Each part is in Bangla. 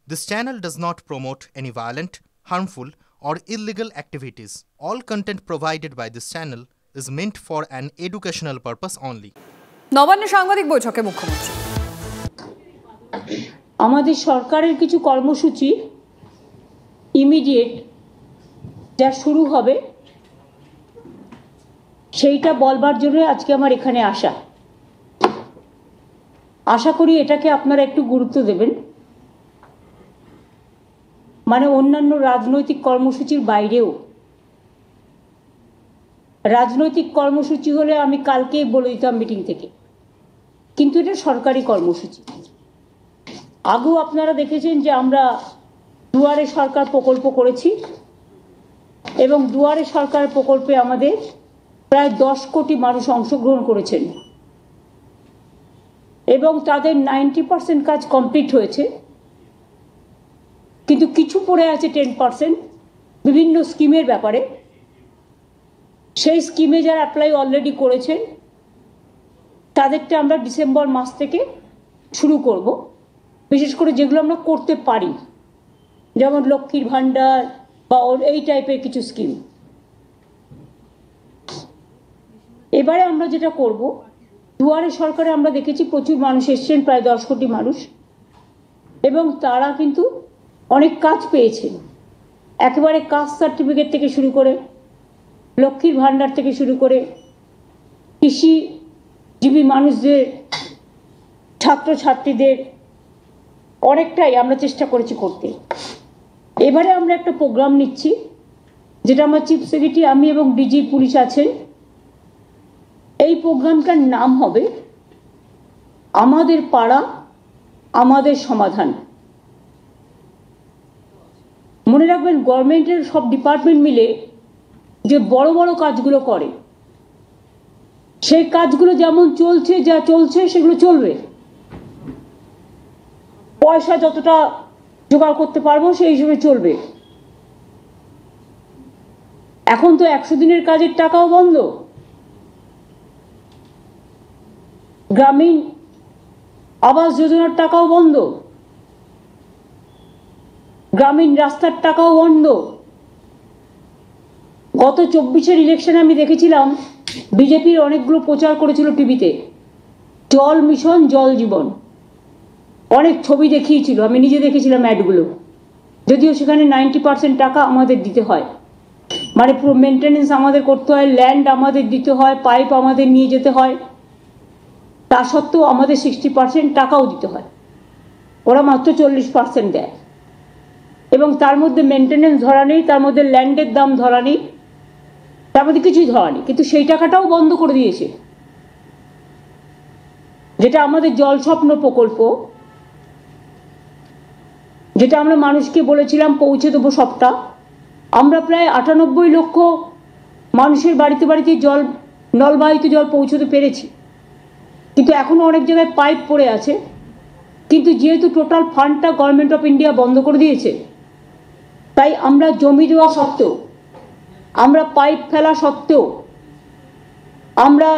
This channel does not promote any violent, harmful, or illegal activities. All content provided by this channel is meant for an educational purpose only. নবান্নে সাংবাদিক বৈঠকে মুখ্যমন্ত্রী আমাদের সরকারের কিছু কর্মসূচি ইমিডিয়েট যা শুরু হবে সেইটা বলবার জন্য আজকে আমার এখানে আসা। আশা করি এটাকে আপনারা একটু গুরুত্ব দেবেন, মানে অন্যান্য রাজনৈতিক কর্মসূচির বাইরেও। রাজনৈতিক কর্মসূচি হলে আমি কালকেই বলে দিতাম মিটিং থেকে, কিন্তু এটা সরকারি কর্মসূচি। আগেও আপনারা দেখেছেন যে আমরা দুয়ারে সরকার প্রকল্প করেছি এবং দুয়ারে সরকার প্রকল্পে আমাদের প্রায় 10 কোটি মানুষ অংশগ্রহণ করেছেন এবং তাদের 90% কাজ কমপ্লিট হয়েছে, কিন্তু কিছু পড়ে আছে 10% বিভিন্ন স্কিমের ব্যাপারে। সেই স্কিমে যারা অ্যাপ্লাই অলরেডি করেছেন তাদেরটা আমরা ডিসেম্বর মাস থেকে শুরু করব, বিশেষ করে যেগুলো আমরা করতে পারি, যেমন লক্ষ্মীর ভাণ্ডার বা এই টাইপের কিছু স্কিম। এবারে আমরা যেটা করব, দুয়ারে সরকারে আমরা দেখেছি প্রচুর মানুষ এসছেন, প্রায় 10 কোটি মানুষ, এবং তারা কিন্তু অনেক কাজ পেয়েছেন। একেবারে কাস্ট সার্টিফিকেট থেকে শুরু করে, লক্ষ্মীর ভাণ্ডার থেকে শুরু করে, কৃষিজীবী মানুষদের, ছাত্রছাত্রীদের অনেকটাই আমরা চেষ্টা করেছি করতে। এবারে আমরা একটা প্রোগ্রাম নিচ্ছি, যেটা আমার চিফ সেক্রেটারি, আমি এবং ডিজি পুলিশ আছেন। এই প্রোগ্রামটার নাম হবে আমাদের পাড়া আমাদের সমাধান। মনে রাখবেন, গভর্নমেন্টের সব ডিপার্টমেন্ট মিলে যে বড় বড় কাজগুলো করে, সেই কাজগুলো যেমন চলছে, যা চলছে সেগুলো চলবে। পয়সা যতটা জোগাড় করতে পারবো সেই হিসেবে চলবে। এখন তো 100 দিনের কাজের টাকাও বন্ধ, গ্রামীণ আবাস যোজনার টাকাও বন্ধ, গ্রামীণ রাস্তার টাকাও বন্ধ। গত 24-এর ইলেকশনে আমি দেখেছিলাম বিজেপির অনেকগুলো প্রচার করেছিল টিভিতে, জল মিশন, জল জীবন, অনেক ছবি দেখিয়েছিল, আমি নিজে দেখেছিলাম অ্যাডগুলো। যদিও সেখানে 90% টাকা আমাদের দিতে হয়, মানে পুরো মেনটেনেন্স আমাদের করতে হয়, ল্যান্ড আমাদের দিতে হয়, পাইপ আমাদের নিয়ে যেতে হয়, তা সত্ত্বেও আমাদের 60% টাকাও দিতে হয়, ওরা মাত্র 40% দেয়। এবং তার মধ্যে মেনটেনেন্স ধরা নেই, তার মধ্যে ল্যান্ডের দাম ধরা নেই, তার মধ্যে কিছুই ধরা নেই। কিন্তু সেই টাকাটাও বন্ধ করে দিয়েছে। যেটা আমাদের জল স্বপ্ন প্রকল্প, যেটা আমরা মানুষকে বলেছিলাম পৌঁছে দেবো সবটা, আমরা প্রায় 98 লক্ষ মানুষের বাড়িতে বাড়িতে জল, নলবাহিত জল পৌঁছতে পেরেছি। কিন্তু এখনো অনেক জায়গায় পাইপ পড়ে আছে, কিন্তু যেহেতু টোটাল ফান্ডটা গভর্নমেন্ট অফ ইন্ডিয়া বন্ধ করে দিয়েছে, তাই আমরা জমি দেওয়া সত্ত্বেও, আমরা পাইপ ফেলা সত্ত্বেও, আমরা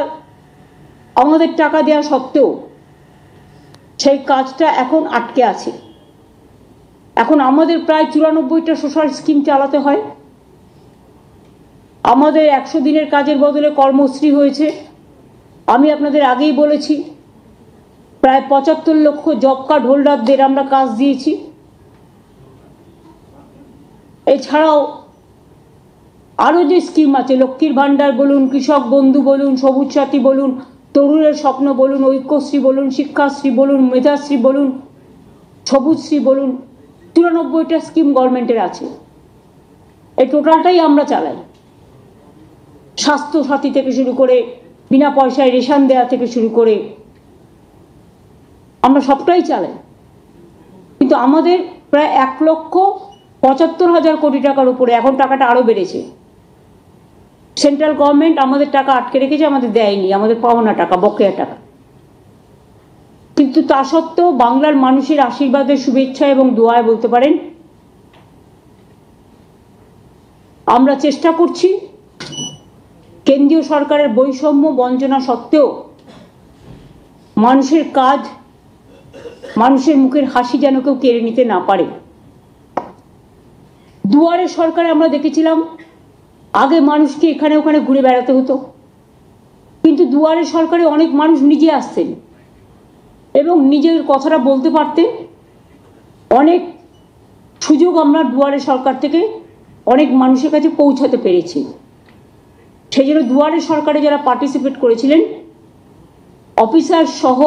আমাদের টাকা দেওয়া সত্ত্বেও সেই কাজটা এখন আটকে আছে। এখন আমাদের প্রায় 94টা সোশ্যাল স্কিম চালাতে হয়। আমাদের 100 দিনের কাজের বদলে কর্মশ্রী হয়েছে। আমি আপনাদের আগেই বলেছি, প্রায় 75 লক্ষ জব কার্ড হোল্ডারদের আমরা কাজ দিয়েছি। এছাড়াও আরও যে স্কিম আছে, লক্ষ্মীর ভাণ্ডার বলুন, কৃষক বন্ধু বলুন, সবুজ সাথী বলুন, তরুণের স্বপ্ন বলুন, ঐক্যশ্রী বলুন, শিক্ষাশ্রী বলুন, মেধাশ্রী বলুন, সবুজশ্রী বলুন, 94টা স্কিম গভর্নমেন্টের আছে। এই টোটালটাই আমরা চালাই। স্বাস্থ্য সাথী থেকে শুরু করে, বিনা পয়সায় রেশন দেওয়া থেকে শুরু করে, আমরা সবটাই চালাই। কিন্তু আমাদের প্রায় 1,75,000 কোটি টাকার উপরে, এখন টাকাটা আরো বেড়েছে। সেন্ট্রাল গভর্নমেন্ট আমাদের টাকা আটকে রেখেছে, আমাদের দেয়নি, আমাদের পাওনা টাকা, বকেয়া টাকা। কিন্তু তা সত্ত্বেও বাংলার মানুষের আশীর্বাদের, শুভেচ্ছা এবং দোয়ায় বলতে পারেন আমরা চেষ্টা করছি কেন্দ্রীয় সরকারের বৈষম্য বঞ্চনা সত্ত্বেও মানুষের কাজ মানুষের মুখের হাসি যেন কেউ কেড়ে নিতে না পারে। দুয়ারে সরকারে আমরা দেখেছিলাম আগে মানুষকে এখানে ওখানে ঘুরে বেড়াতে হতো, কিন্তু দুয়ারে সরকারে অনেক মানুষ নিজে আসতেন এবং নিজের কথাটা বলতে পারতেন। অনেক সুযোগ আমরা দুয়ারে সরকার থেকে অনেক মানুষের কাছে পৌঁছাতে পেরেছি। সেই জন্য দুয়ারে সরকারে যারা পার্টিসিপেট করেছিলেন, অফিসার সহ,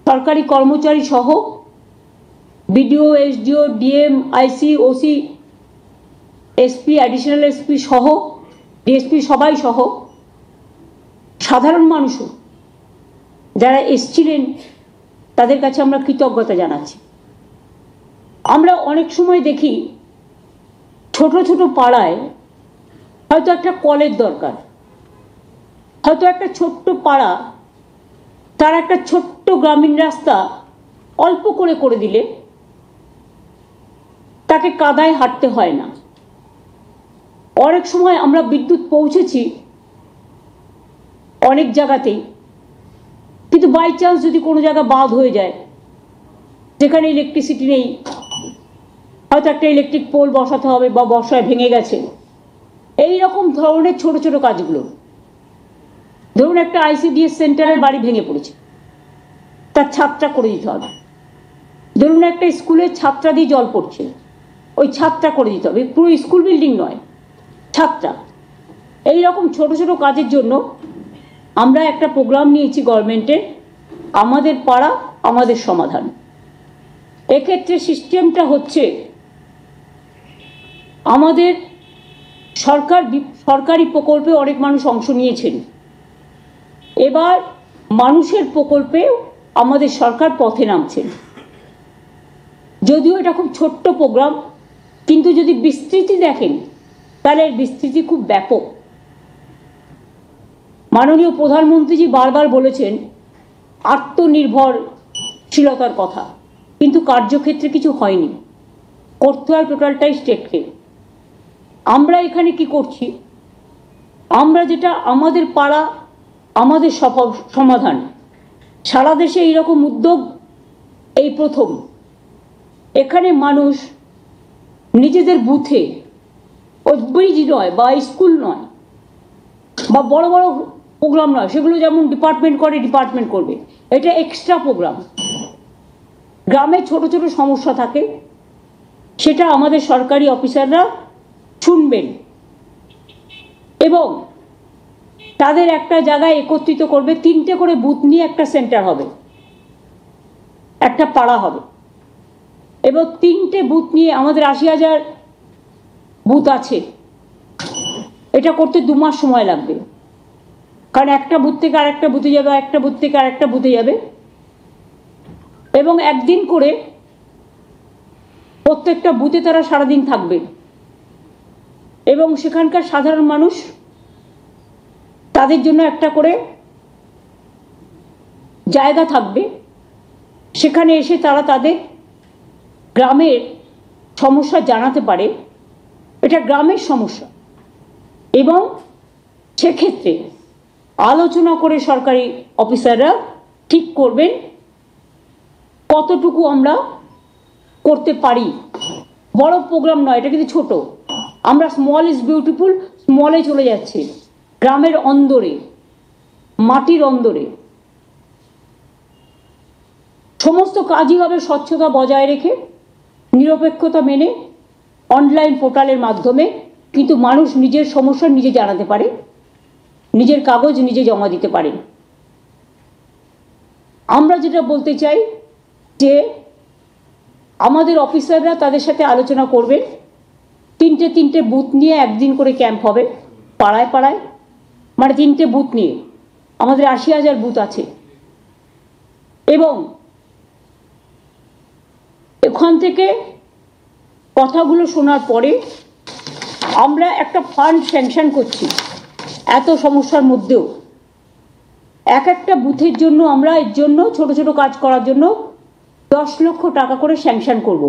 সরকারি কর্মচারী সহ, বিডিও, এসডিও, ডিএম, আইসি, ওসি, এসপি, অ্যাডিশনাল এসপি সহ, ডিএসপি সবাই সহ, সাধারণ মানুষও যারা এসছিলেন তাদের কাছে আমরা কৃতজ্ঞতা জানাচ্ছি। আমরা অনেক সময় দেখি ছোট ছোট পাড়ায় হয়তো একটা কলের দরকার, হয়তো একটা ছোট্ট পাড়া তার একটা ছোট্ট গ্রামীণ রাস্তা অল্প করে করে দিলে তাকে কাদায় হাঁটতে হয় না। অনেক সময় আমরা বিদ্যুৎ পৌঁছেছি অনেক জায়গাতেই, কিন্তু বাই চান্স যদি কোনো জায়গা বাদ হয়ে যায় যেখানে ইলেকট্রিসিটি নেই, হয়তো একটা ইলেকট্রিক পোল বসাতে হবে বা বর্ষায় ভেঙে গেছে, এই রকম ধরনের ছোট ছোট কাজগুলো, ধরুন একটা আইসিডিএস সেন্টারের বাড়ি ভেঙে পড়েছে, তার ছাদটা করে দিতে হবে। ধরুন একটা স্কুলের ছাদটা দিয়ে জল পড়ছে, ওই ছাদটা করে দিতে হবে, পুরো স্কুল বিল্ডিং নয়, ছাদটা। এইরকম ছোট ছোট কাজের জন্য আমরা একটা প্রোগ্রাম নিয়েছি গভর্নমেন্টের, আমাদের পাড়া আমাদের সমাধান। এক্ষেত্রে সিস্টেমটা হচ্ছে আমাদের সরকারি প্রকল্পে অনেক মানুষ অংশ নিয়েছেন, এবার মানুষের প্রকল্পে আমাদের সরকার পথে নামছেন। যদিও এটা খুব ছোট্ট প্রোগ্রাম, কিন্তু যদি বিস্তৃতি দেখেন তাহলে এর বিস্তৃতি খুব ব্যাপক। মাননীয় প্রধানমন্ত্রীজি বারবার বলেছেন আত্মনির্ভরশীলতার কথা, কিন্তু কার্যক্ষেত্রে কিছু হয়নি, করতে হয় টোটালটাই স্টেটকে। আমরা এখানে কি করছি, আমরা যেটা আমাদের পাড়া আমাদের সমাধান, সারা দেশে এইরকম উদ্যোগ এই প্রথম। এখানে মানুষ নিজেদের বুথে, ওই ব্রিজ নয় বা স্কুল নয় বা বড় বড় প্রোগ্রাম নয়, সেগুলো যেমন ডিপার্টমেন্ট করে ডিপার্টমেন্ট করবে, এটা এক্সট্রা প্রোগ্রাম। গ্রামে ছোট ছোট সমস্যা থাকে, সেটা আমাদের সরকারি অফিসাররা শুনবেন এবং তাদের একটা জায়গায় একত্রিত করবে। 3টে করে বুথ নিয়ে একটা সেন্টার হবে, একটা পাড়া হবে, এবং 3টে বুথ নিয়ে আমাদের 80,000 বুথ আছে। এটা করতে 2 মাস সময় লাগবে, কারণ একটা বুথ থেকে আরেকটা বুথে যাবে, একটা বুথ থেকে আরেকটা বুথে যাবে, এবং একদিন করে প্রত্যেকটা বুথে তারা সারাদিন থাকবে এবং সেখানকার সাধারণ মানুষ তাদের জন্য একটা করে জায়গা থাকবে, সেখানে এসে তারা তাদের গ্রামের সমস্যা জানাতে পারে। এটা গ্রামের সমস্যা, এবং সেক্ষেত্রে আলোচনা করে সরকারি অফিসাররা ঠিক করবেন কতটুকু আমরা করতে পারি। বড় প্রোগ্রাম নয়, এটা কিন্তু ছোট। আমরা স্মল ইজ বিউটিফুল, স্মলে চলে যাচ্ছি, গ্রামের অন্দরে, মাটির অন্দরে। সমস্ত কাজই হবে স্বচ্ছতা বজায় রেখে, নিরপেক্ষতা মেনে, অনলাইন পোর্টালের মাধ্যমে, কিন্তু মানুষ নিজের সমস্যা নিজে জানাতে পারে, নিজের কাগজ নিজে জমা দিতে পারে। আমরা যেটা বলতে চাই যে আমাদের অফিসাররা তাদের সাথে আলোচনা করবে, 3টে বুথ নিয়ে একদিন করে ক্যাম্প হবে পাড়ায় পাড়ায়, মানে 3টে বুথ নিয়ে, আমাদের 80,000 বুথ আছে। এবং এখান থেকে কথাগুলো শোনার পরে আমরা একটা ফান্ড স্যাংশন করছি। এত সমস্যার মধ্যেও একটা বুথের জন্য আমরা এর জন্য ছোট ছোট কাজ করার জন্য 10 লক্ষ টাকা করে স্যাংশন করব।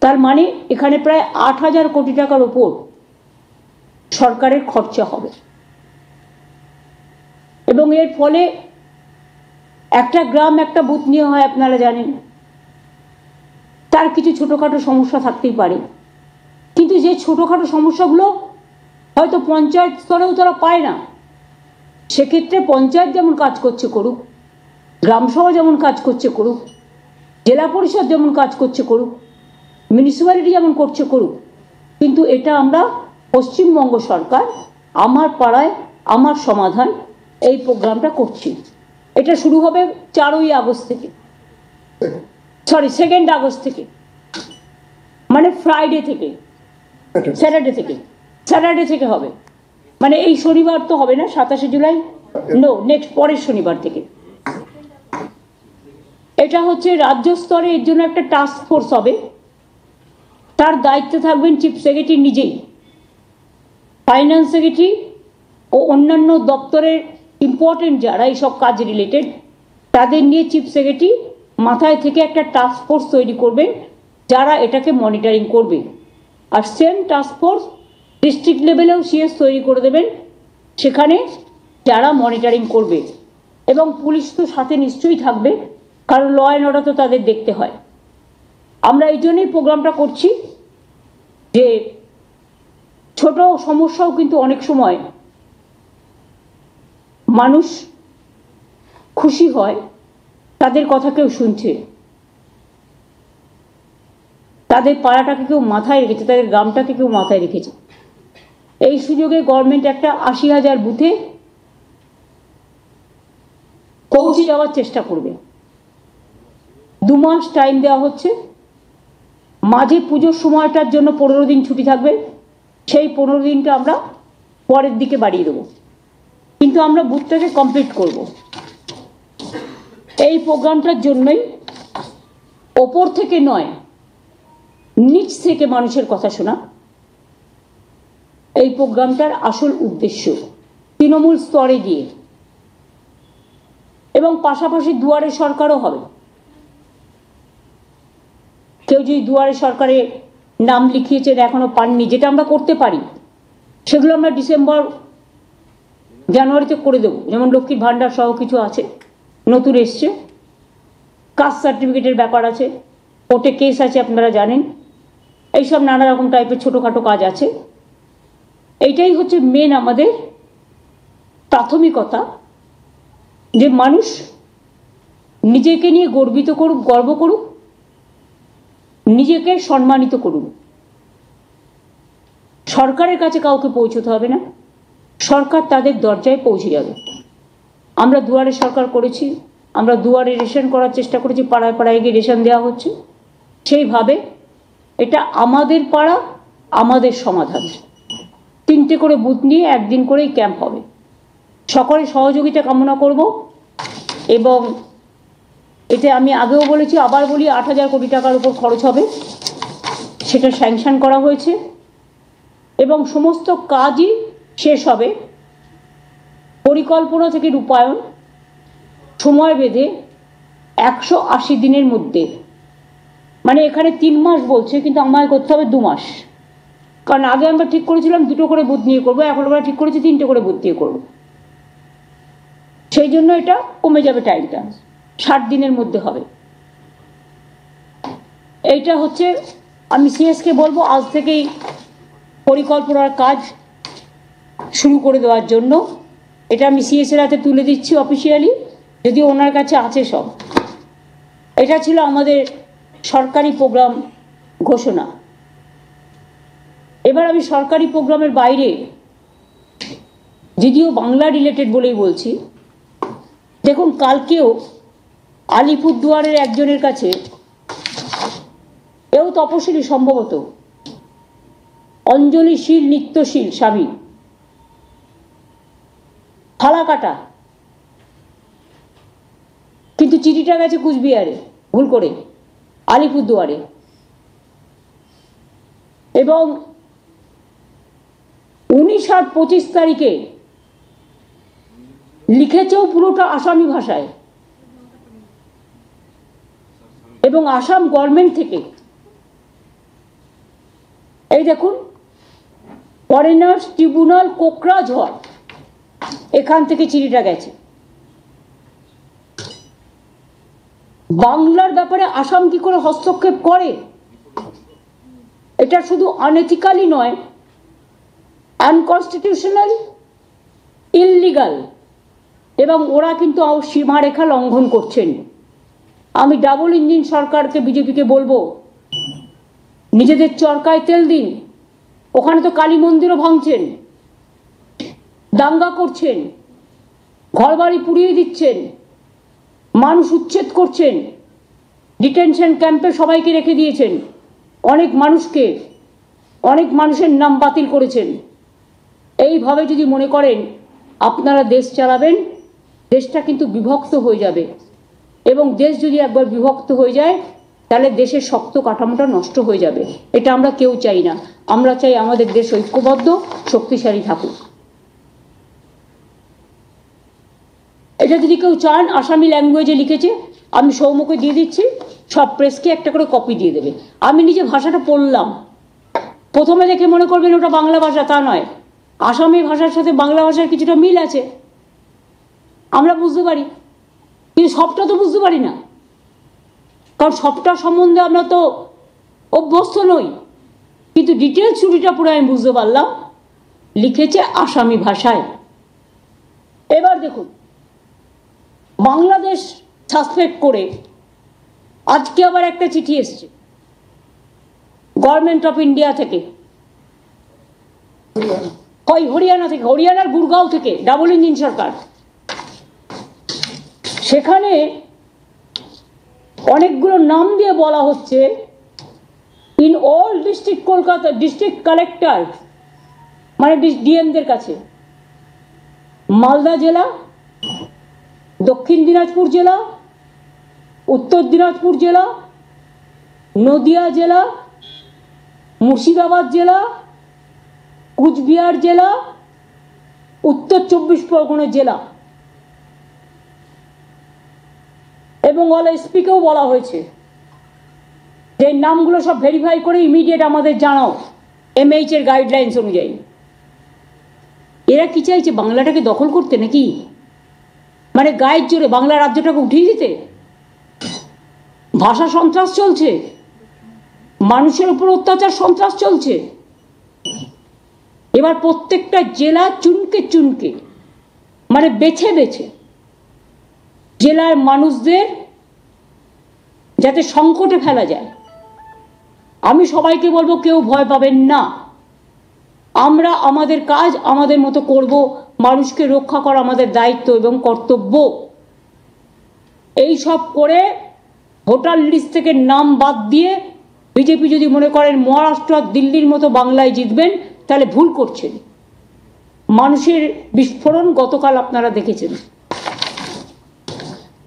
তার মানে এখানে প্রায় 8,000 কোটি টাকার ওপর সরকারের খরচা হবে, এবং এর ফলে একটা গ্রাম একটা বুথ নিয়ে হয়, আপনারা জানেন। তার কিছু ছোটোখাটো সমস্যা থাকতেই পারে, কিন্তু যে ছোটোখাটো সমস্যাগুলো হয়তো পঞ্চায়েত স্তরেও তারা পায় না, সেক্ষেত্রে পঞ্চায়েত যেমন কাজ করছে করুক, গ্রামসভা যেমন কাজ করছে করুক, জেলা পরিষদ যেমন কাজ করছে করুক, মিউনিসিপ্যালিটি যেমন করছে করুক, কিন্তু এটা আমরা পশ্চিমবঙ্গ সরকার আমার পাড়ায় আমার সমাধান এই প্রোগ্রামটা করছি। এটা শুরু হবে 4ই আগস্ট থেকে, 2 আগস্ট থেকে, মানে ফ্রাইডে থেকে, স্যাটারডে থেকে হবে। মানে এই শনিবার তো হবে না, 27 জুলাই, নো, নেক্সট পরের শনিবার থেকে। এটা হচ্ছে রাজ্য স্তরে, এর জন্য একটা টাস্ক ফোর্স হবে, তার দায়িত্বে থাকবেন চিফ সেক্রেটারি নিজেই, ফাইন্যান্স সেক্রেটারি ও অন্যান্য দপ্তরের ইম্পর্টেন্ট যারা এইসব কাজ রিলেটেড, তাদের নিয়ে চিফ সেক্রেটারি মাথায় থেকে একটা টাস্ক ফোর্স তৈরি করবেন যারা এটাকে মনিটরিং করবে। আর সেম টাস্ক ফোর্স ডিস্ট্রিক্ট লেভেলেও সিএস তৈরি করে দেবেন, সেখানে যারা মনিটরিং করবে, এবং পুলিশ তো সাথে নিশ্চয়ই থাকবে, কারণ ল অ্যান্ড অর্ডার তো তাদের দেখতে হয়। আমরা এই জন্যই প্রোগ্রামটা করছি যে ছোট সমস্যাও কিন্তু অনেক সময় মানুষ খুশি হয়, তাদের কথা কেউ শুনছে, তাদের পাড়াটাকে কেউ মাথায় রেখেছে, তাদের গ্রামটাকে কেউ মাথায় রেখেছে। এই সুযোগে গভর্নমেন্ট একটা 80,000 বুথে পৌঁছে যাওয়ার চেষ্টা করবে। 2 মাস টাইম দেওয়া হচ্ছে, মাঝে পুজোর সময়টার জন্য 15 দিন ছুটি থাকবে, সেই 15 দিনটা আমরা পরের দিকে বাড়িয়ে দেবো, কিন্তু আমরা বুথটাকে কমপ্লিট করব। এই প্রোগ্রামটার জন্যই ওপর থেকে নয়, নিচ থেকে মানুষের কথা শোনা এই প্রোগ্রামটার আসল উদ্দেশ্য, তৃণমূল স্তরে গিয়ে। এবং পাশাপাশি দুয়ারে সরকারও হবে। কেউ যদি দুয়ারে সরকারে নাম লিখিয়েছেন এখনো পাননি, যেটা আমরা করতে পারি, সেগুলো আমরা ডিসেম্বর জানুয়ারিতে করে দেবো। যেমন লক্ষ্মীর ভাণ্ডার সহ কিছু আছে, নতুন এসছে, কাস্ট সার্টিফিকেটের ব্যাপার আছে, কোর্টে কেস আছে আপনারা জানেন, এইসব নানা রকম টাইপের ছোটোখাটো কাজ আছে। এইটাই হচ্ছে মেন আমাদের প্রাথমিকতা, যে মানুষ নিজেকে নিয়ে গর্বিত করুক, গর্ব করুক, নিজেকে সম্মানিত করুন। সরকারের কাছে কাউকে পৌঁছতে হবে না, সরকার তাদের দরজায় পৌঁছে যাবে। আমরা দুয়ারে সরকার করেছি, আমরা দুয়ারে রেশন করার চেষ্টা করেছি, পাড়ায় পাড়ায় গিয়ে রেশন দেওয়া হচ্ছে। সেইভাবে এটা আমাদের পাড়া আমাদের সমাধান। 3টে করে বুথ নিয়ে একদিন করেই ক্যাম্প হবে। সকলের সহযোগিতা কামনা করব। এবং এতে আমি আগেও বলেছি, আবার বলি, 8,000 কোটি টাকার উপর খরচ হবে, সেটা স্যাংশন করা হয়েছে, এবং সমস্ত কাজই শেষ হবে পরিকল্পনা থেকে রূপায়ণ সময় বেঁধে 180 দিনের মধ্যে। মানে এখানে 3 মাস বলছে, কিন্তু আমায় করতে হবে 2 মাস, কারণ আগে আমরা ঠিক করেছিলাম 2টো করে বুথ নিয়ে করবো, এখন আমরা ঠিক করেছি 3টে করে বুথ নিয়ে করবো। সেই জন্য এটা কমে যাবে টাইমটা, 60 দিনের মধ্যে হবে। এইটা হচ্ছে, আমি সিএসকে বলবো আজ থেকেই পরিকল্পনার কাজ শুরু করে দেওয়ার জন্য। এটা আমি সিএসের হাতে তুলে দিচ্ছি অফিসিয়ালি, যদিও ওনার কাছে আছে সব। এটা ছিল আমাদের সরকারি প্রোগ্রাম ঘোষণা। এবার আমি সরকারি প্রোগ্রামের বাইরে, যদিও বাংলা রিলেটেড বলেই বলছি, দেখুন কালকেও আলিপুরদুয়ারের একজনের কাছে, এও তপশিলি সম্ভবত, অঞ্জলিশীল নিত্যশীল স্বামী, ফালাকাটা, কিন্তু চিঠিটা গেছে কুচবিহারে, ভুল করে আলিপুরদুয়ারে। এবং 19 আর 25 তারিখে লিখেছেও পুরোটা আসামি ভাষায়, এবং আসাম গভর্নমেন্ট থেকে। এই দেখুন, ফরেনার্স ট্রিব্যুনাল কোকরাঝড়, এখান থেকে চিঠিটা গেছে। বাংলার ব্যাপারে আসাম কি করে হস্তক্ষেপ করে? এটা শুধু আনএথিক্যালি নয়, আনকনস্টিটিউশনাল, ইললিগাল, এবং ওরা কিন্তু সীমারেখা লঙ্ঘন করছেন। আমি ডাবল ইঞ্জিন সরকারকে, বিজেপিকে বলবো, নিজেদের চরকায় তেল দিন। ওখানে তো কালী মন্দিরও ভাঙছেন, দাঙ্গা করছেন, ঘরবাড়ি পুড়িয়ে দিচ্ছেন, মানুষ উচ্ছেদ করছেন, ডিটেনশন ক্যাম্পে সবাইকে রেখে দিয়েছেন, অনেক মানুষের নাম বাতিল করেছেন। এইভাবে যদি মনে করেন আপনারা দেশ চালাবেন, দেশটা কিন্তু বিভক্ত হয়ে যাবে, এবং দেশ যদি একবার বিভক্ত হয়ে যায় তাহলে দেশের শক্ত কাঠামোটা নষ্ট হয়ে যাবে। এটা আমরা কেউ চাই না। আমরা চাই আমাদের দেশ ঐক্যবদ্ধ, শক্তিশালী থাকুক। এটা যদি কেউ চান, আসামি ল্যাঙ্গুয়েজে লিখেছে, আমি সৌম্যকে দিয়ে দিচ্ছি, সব প্রেসকে একটা করে কপি দিয়ে দেবে। আমি নিজে ভাষাটা পড়লাম, প্রথমে দেখে মনে করবেন ওটা বাংলা ভাষা, তা নয়। আসামি ভাষার সাথে বাংলা ভাষার কিছুটা মিল আছে, আমরা বুঝতে পারি, কিন্তু সবটা তো বুঝতে পারি না, কারণ সবটা সম্বন্ধে আমরা তো অভ্যস্ত নই। কিন্তু ডিটেলস ছুটিটা পুরো আমি বুঝতে পারলাম, লিখেছে আসামি ভাষায়। এবার দেখুন, বাংলাদেশ সাসপেক্ট করে আজকে আবার একটা চিঠি এসছে গভর্নমেন্ট অফ ইন্ডিয়া থেকে, হরিয়ানা থেকে, হরিয়ানার গুরগাঁও থেকে, ডাবল ইঞ্জিন সরকার। সেখানে অনেকগুলো নাম দিয়ে বলা হচ্ছে, in all district Kolkata, district collector মানে ডিএমদের কাছে, মালদা জেলা, দক্ষিণ দিনাজপুর জেলা, উত্তর দিনাজপুর জেলা, নদিয়া জেলা, মুর্শিদাবাদ জেলা, কুচবিহার জেলা, উত্তর 24 পরগনা জেলা, এবং অল এসপিকেও বলা হয়েছে যে নামগুলো সব ভেরিফাই করে ইমিডিয়েট আমাদের জানাও, এমএইচ এর গাইডলাইন্স অনুযায়ী। এরা কি চাইছে, বাংলাটাকে দখল করতে নাকি? মানে গায়ের জোরে বাংলা রাজ্যটাকে উঠিয়ে দিতে? ভাষা সন্ত্রাস চলছে, মানুষের উপর অত্যাচার সন্ত্রাস চলছে। এবার প্রত্যেকটা জেলা চুনকে চুনকে, মানে বেছে বেছে জেলার মানুষদের যাতে সংকটে ফেলা যায়। আমি সবাইকে বলবো, কেউ ভয় পাবেন না, আমরা আমাদের কাজ আমাদের মতো করব, মানুষকে রক্ষা করা আমাদের দায়িত্ব এবং কর্তব্য। এই সব করে ভোটার লিস্ট থেকে নাম বাদ দিয়ে বিজেপি যদি মনে করেন মহারাষ্ট্র, দিল্লির মতো বাংলায় জিতবেন, তাহলে ভুল করছেন। মানুষের বিস্ফোরণ গতকাল আপনারা দেখেছেন,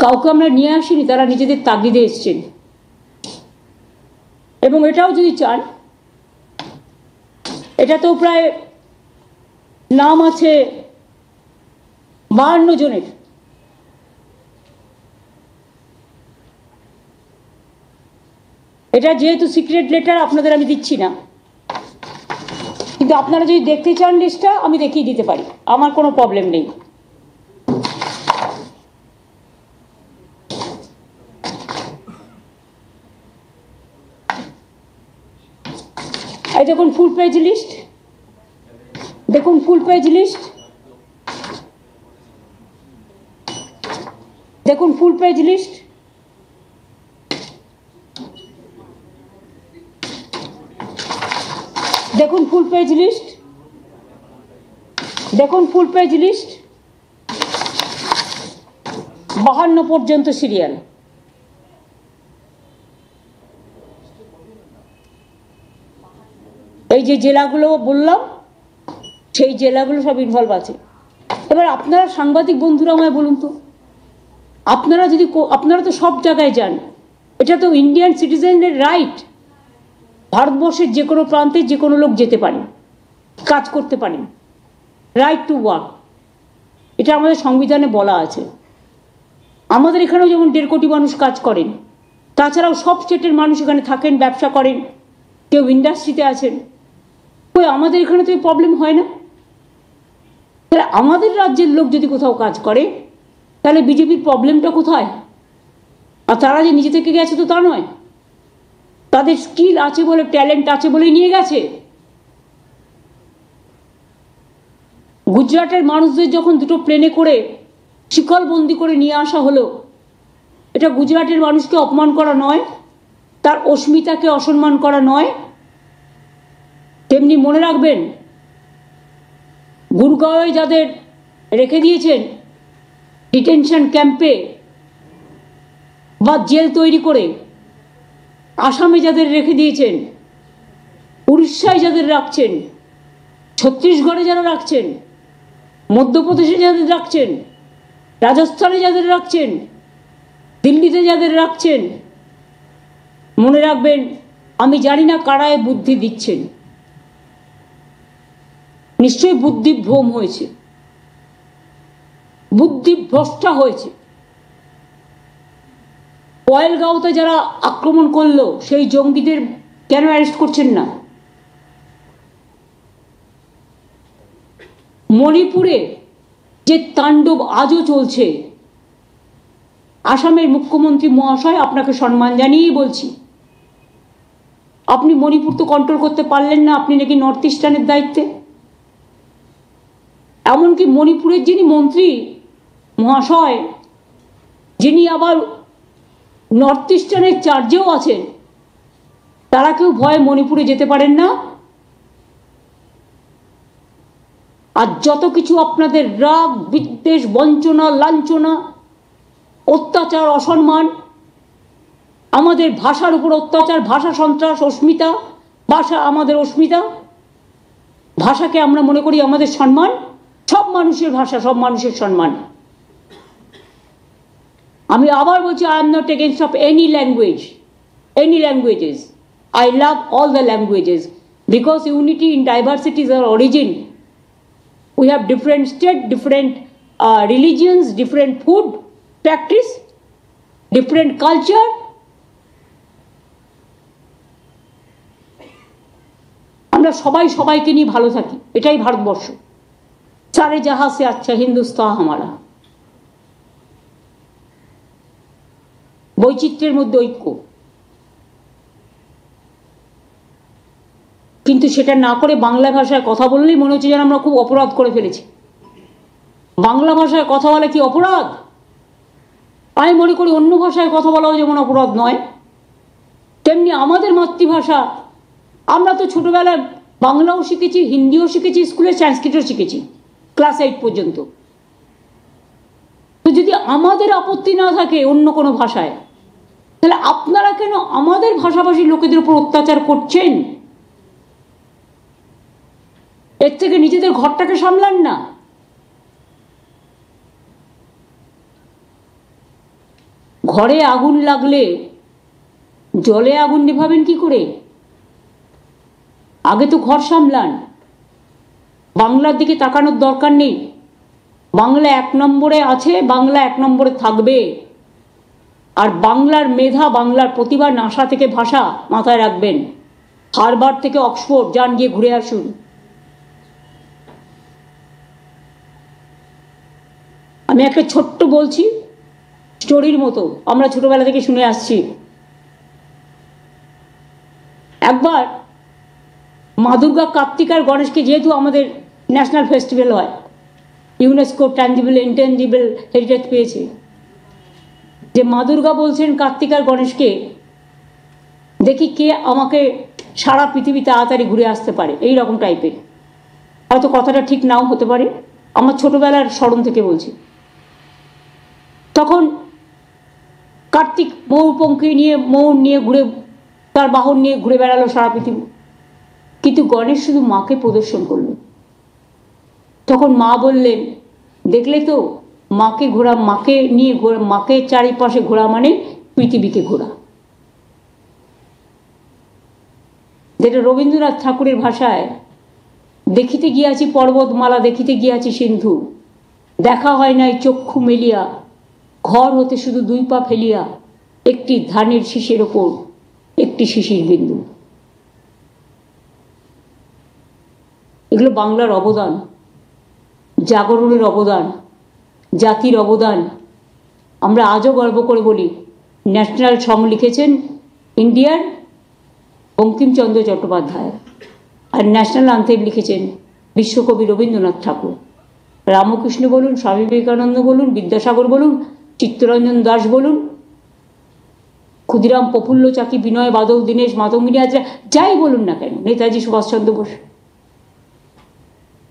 কাউকে আমরা নিয়ে আসিনি, তারা নিজেদের তাগিদে এসছেন। এবং এটাও যদি চান, এটাতেও প্রায় নাম আছে 52 জনের। এটা যেহেতু সিক্রেট লেটার আপনাদের আমি দিচ্ছি না, কিন্তু আপনারা যদি দেখতে চান লিস্টটা আমি দেখিয়ে দিতে পারি, আমার কোনো প্রবলেম নেই। এই দেখুন ফুল পেজ লিস্ট, দেখুন ফুল পেজ লিস্ট, দেখুন ফুল পেজ লিস্ট। দেখুন ফুল পেজ লিস্ট, দেখুন ফুল পেজ লিস্ট, 52 পর্যন্ত সিরিয়াল। এই যে জেলাগুলো বললাম, সেই জেলাগুলো সব ইনভলভ আছে। এবার আপনারা সাংবাদিক বন্ধুরা আমায় বলুন তো, আপনারা তো সব জায়গায় যান, এটা তো ইন্ডিয়ান সিটিজেনদের রাইট। ভারতবর্ষের যে কোনো প্রান্তে যে কোনো লোক যেতে পারেন, কাজ করতে পারেন, রাইট টু ওয়ার্ক, এটা আমাদের সংবিধানে বলা আছে। আমাদের এখানেও যেমন 1.5 কোটি মানুষ কাজ করেন, তাছাড়াও সব স্টেটের মানুষ এখানে থাকেন, ব্যবসা করেন, কেউ ইন্ডাস্ট্রিতে আছেন। ওই আমাদের এখানে তো এই প্রবলেম হয় না। তাহলে আমাদের রাজ্যের লোক যদি কোথাও কাজ করে, তাহলে বিজেপির প্রবলেমটা কোথায়? আর তারা যে নিজে থেকে গেছে তো তা নয়, তাদের স্কিল আছে বলে, ট্যালেন্ট আছে বলে নিয়ে গেছে। গুজরাটের মানুষদের যখন দুটো প্লেনে করে শিকলবন্দি করে নিয়ে আসা হলো, এটা গুজরাটের মানুষকে অপমান করা নয়, তার অস্মিতাকে অসম্মান করা নয়। তেমনি মনে রাখবেন, গুরগাঁওয়ে যাদের রেখে দিয়েছেন ডিটেনশন ক্যাম্পে বা জেল তৈরি করে, আসামে যাদের রেখে দিয়েছেন, উড়িষ্যায় যাদের রাখছেন, ছত্তিশগড়ে যারা রাখছেন, মধ্যপ্রদেশে যাদের রাখছেন, রাজস্থানে যাদের রাখছেন, দিল্লিতে যাদের রাখছেন, মনে রাখবেন, আমি জানি না কারায় বুদ্ধি দিচ্ছেন। নিশ্চয়ই বুদ্ধিভ্রম হয়েছে, বুদ্ধিভ্রষ্টা হয়েছে। পয়েলগাঁওতে যারা আক্রমণ করলো সেই জঙ্গিদের কেন অ্যারেস্ট করছেন না? মণিপুরে যে তাণ্ডব আজও চলছে, আসামের মুখ্যমন্ত্রী মহাশয়, আপনাকে সম্মান জানিয়েই বলছি, আপনি মণিপুর তো কন্ট্রোল করতে পারলেন না, আপনি নাকি নর্থ ইস্টার্নের দায়িত্বে। এমনকি মণিপুরের যিনি মন্ত্রী মহাশয়, যিনি আবার নর্থ ইস্টার্নের চার্জেও আছেন, তারা কেউ ভয়ে মণিপুরে যেতে পারেন না। আর যত কিছু আপনাদের রাগ, বিদ্বেষ, বঞ্চনা, লাঞ্ছনা, অত্যাচার, অসম্মান, আমাদের ভাষার উপর অত্যাচার, ভাষা সন্ত্রাস, অস্মিতা, ভাষা আমাদের অস্মিতা, ভাষাকে আমরা মনে করি আমাদের সম্মান। সব মানুষের ভাষা, সব মানুষের সম্মান। আমি আবার বলছি, I am not against of any language, any languages. I love all the languages because unity in diversity is our origin. We have different state, different religions, different food practice, different culture. আমরা সবাই সবাইকে নিয়ে ভালো থাকি, এটাই ভারতবর্ষ। সারে জাহাঁ সে আচ্ছা হিন্দুস্তান হামারা। বৈচিত্র্যের মধ্যে ঐক্য। কিন্তু সেটা না করে বাংলা ভাষায় কথা বললেই মনে হচ্ছে যেন আমরা খুব অপরাধ করে ফেলেছি। বাংলা ভাষায় কথা বলা কি অপরাধ? আমি মনে করি অন্য ভাষায় কথা বলাও যেমন অপরাধ নয়, তেমনি আমাদের মাতৃভাষা, আমরা তো ছোটবেলায় বাংলাও শিখেছি, হিন্দিও শিখেছি, স্কুলে সংস্কৃতও শিখেছি ক্লাস 8 পর্যন্ত। তো যদি আমাদের আপত্তি না থাকে অন্য কোনো ভাষায়, তাহলে আপনারা কেন আমাদের ভাষাভাষী লোকেদের উপর অত্যাচার করছেন? এর থেকে নিজেদের ঘরটাকে সামলান না। ঘরে আগুন লাগলে জলে আগুন নেভাবেন কি করে? আগে তো ঘর সামলান। বাংলার দিকে তাকানোর দরকার নেই। বাংলা 1 নম্বরে আছে, বাংলা 1 নম্বরে থাকবে। আর বাংলার মেধা, বাংলার প্রতিভা, নাসা থেকে ভাষা মাথায় রাখবেন। হারবার্ড থেকে অক্সফোর্ড যান, গিয়ে ঘুরে আসুন। আমি একটা ছোট্ট বলছি, স্টোরির মতো, আমরা ছোটবেলা থেকে শুনে আসছি। একবার মা দুর্গা, কার্তিক আর গণেশকে, যেহেতু আমাদের ন্যাশনাল ফেস্টিভ্যাল হয়, ইউনেস্কো ট্যাঞ্জিবল ইনট্যাঞ্জিবল হেরিটেজ পেয়েছে, যে মা দুর্গা বলছেন কার্তিক আর গণেশকে, দেখি কে আমাকে সারা পৃথিবী তাড়াতাড়ি ঘুরে আসতে পারে, এই রকম টাইপের। হয়তো কথাটা ঠিক নাও হতে পারে, আমার ছোটবেলার স্মরণ থেকে বলছি। তখন কার্তিক ময়ূরপঙ্খী নিয়ে, ময়ূর নিয়ে ঘুরে, তার বাহন নিয়ে ঘুরে বেড়ালো সারা পৃথিবী। কিন্তু গণেশ শুধু মাকে প্রদর্শন করলো। তখন মা বললেন, দেখলে তো, মাকে ঘোরা, মাকে নিয়ে ঘোরা, মাকে চারিপাশে ঘোরা মানে পৃথিবীকে ঘোরা। যেটা রবীন্দ্রনাথ ঠাকুরের ভাষায়, দেখিতে গিয়াছি পর্বতমালা, দেখিতে গিয়াছি সিন্ধু, দেখা হয় নাই চক্ষু মেলিয়া, ঘর হতে শুধু 2 পা ফেলিয়া, একটি ধানের শীষের ওপর একটি শিশির বিন্দু। এগুলো বাংলার অবদান, জাগরণের অবদান, জাতির অবদান। আমরা আজও গর্ব করে বলি, ন্যাশনাল সং লিখেছেন ইন্ডিয়ার বঙ্কিমচন্দ্র চট্টোপাধ্যায়, আর ন্যাশনাল আন্থেম লিখেছেন বিশ্বকবি রবীন্দ্রনাথ ঠাকুর। রামকৃষ্ণ বলুন, স্বামী বিবেকানন্দ বলুন, বিদ্যাসাগর বলুন, চিত্তরঞ্জন দাস বলুন, ক্ষুদিরাম, প্রফুল্ল চাকি, বিনয় বাদল, দীনেশ, মাতঙ্গিনী হাজরা, যাই বলুন না কেন, নেতাজি সুভাষচন্দ্র বোস।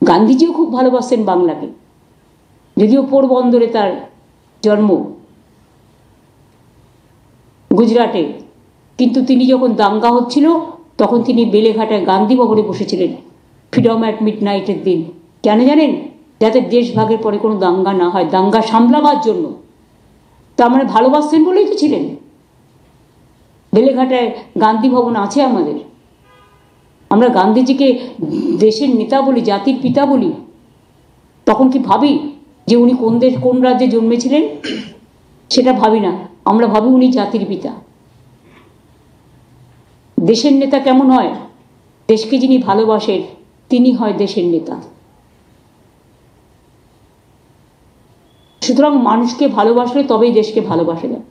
গান্ধীজিও খুব ভালোবাসতেন বাংলাকে, যদিও পোরবন্দরে তার জন্ম, গুজরাটে, কিন্তু তিনি যখন দাঙ্গা হচ্ছিল তখন তিনি বেলেঘাটায় গান্ধী ভবনে বসেছিলেন ফ্রিডম অ্যাট মিডনাইটের দিন। কেন জানেন? যাতে দেশ ভাগের পরে কোনো দাঙ্গা না হয়, দাঙ্গা সামলাবার জন্য। তার মানে ভালোবাসতেন বলেই তো ছিলেন। বেলেঘাটায় গান্ধী ভবন আছে আমাদের। আমরা গান্ধীজিকে দেশের নেতা বলি, জাতির পিতা বলি, তখন কি ভাবি যে উনি কোন দেশ কোন রাজ্যে জন্মেছিলেন? সেটা ভাবি না, আমরা ভাবি উনি জাতির পিতা। দেশের নেতা কেমন হয়? দেশকে যিনি ভালোবাসেন তিনি হয় দেশের নেতা। সুতরাং মানুষকে ভালোবাসলে তবেই দেশকে ভালোবাসে দেয়।